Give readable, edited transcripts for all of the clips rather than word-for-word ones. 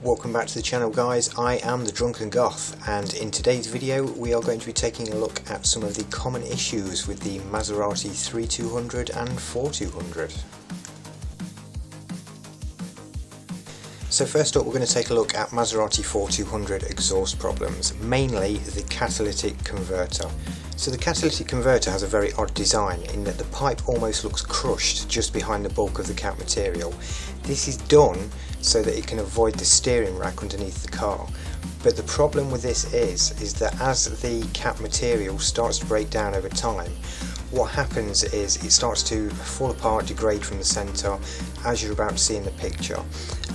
Welcome back to the channel, guys. I am the Drunken Goth, and in today's video we are going to be taking a look at some of the common issues with the Maserati 3200 and 4200. So first up, we're going to take a look at Maserati 4200 exhaust problems, mainly the catalytic converter. So the catalytic converter has a very odd design in that the pipe almost looks crushed just behind the bulk of the cap material. This is done so that it can avoid the steering rack underneath the car. But the problem with this is that as the cap material starts to break down over time, what happens is it starts to fall apart, degrade from the centre, as you're about to see in the picture,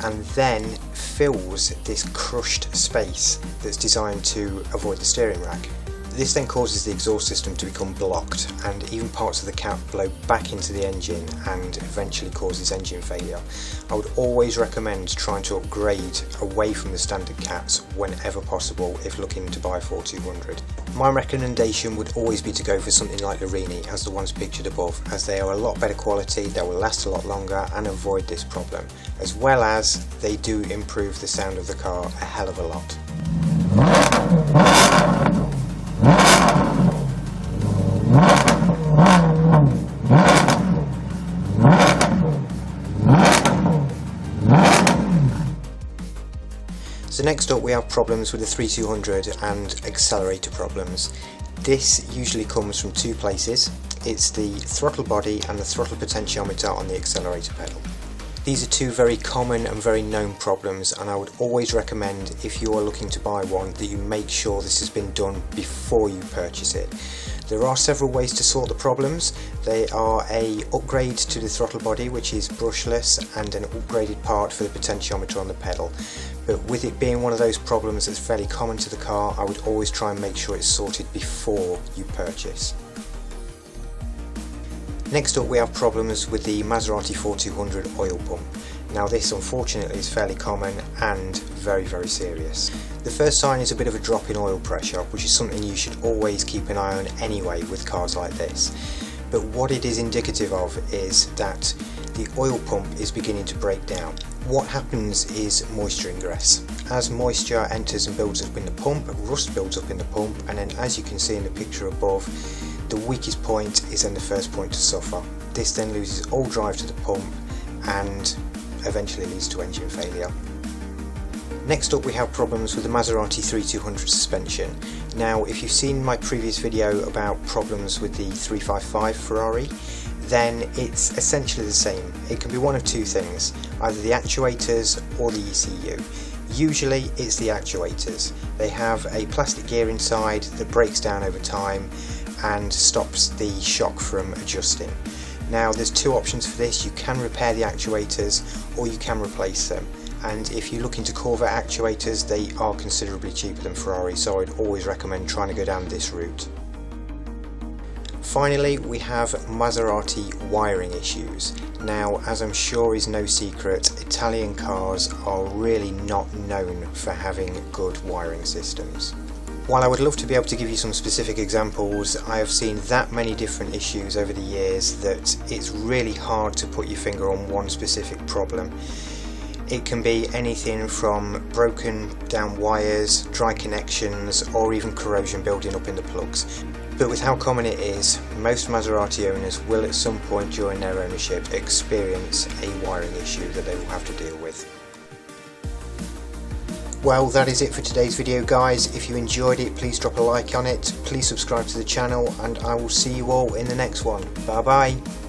and then fills this crushed space that's designed to avoid the steering rack. This then causes the exhaust system to become blocked, and even parts of the cap blow back into the engine and eventually causes engine failure. I would always recommend trying to upgrade away from the standard caps whenever possible if looking to buy 4200. My recommendation would always be to go for something like the Rini, as the ones pictured above, as they are a lot better quality, they will last a lot longer and avoid this problem, as well as they do improve the sound of the car a hell of a lot. So next up we have problems with the 3200 and accelerator problems. This usually comes from two places. It's the throttle body and the throttle potentiometer on the accelerator pedal. These are two very common and very known problems, and I would always recommend, if you are looking to buy one, that you make sure this has been done before you purchase it. There are several ways to sort the problems. They are an upgrade to the throttle body, which is brushless, and an upgraded part for the potentiometer on the pedal. But with it being one of those problems that's fairly common to the car, I would always try and make sure it's sorted before you purchase. Next up we have problems with the Maserati 4200 oil pump. Now this unfortunately is fairly common and very serious. The first sign is a bit of a drop in oil pressure, which is something you should always keep an eye on anyway with cars like this. But what it is indicative of is that the oil pump is beginning to break down. What happens is moisture ingress. As moisture enters and builds up in the pump, rust builds up in the pump, and then as you can see in the picture above, the weakest point is then the first point to suffer. This then loses all drive to the pump and eventually leads to engine failure. Next up we have problems with the Maserati 3200 suspension. Now if you've seen my previous video about problems with the 355 Ferrari, then it's essentially the same. It can be one of two things, either the actuators or the ECU. Usually it's the actuators. They have a plastic gear inside that breaks down over time and stops the shock from adjusting. Now there's two options for this. You can repair the actuators or you can replace them, and if you're looking to Corvette actuators, they are considerably cheaper than Ferrari, so I'd always recommend trying to go down this route. Finally we have Maserati wiring issues. Now, as I'm sure is no secret, Italian cars are really not known for having good wiring systems. While I would love to be able to give you some specific examples, I have seen that many different issues over the years that it's really hard to put your finger on one specific problem. It can be anything from broken down wires, dry connections, or even corrosion building up in the plugs. But with how common it is, most Maserati owners will at some point during their ownership experience a wiring issue that they will have to deal with. Well, that is it for today's video, guys. If you enjoyed it, please drop a like on it, please subscribe to the channel, and I will see you all in the next one. Bye bye.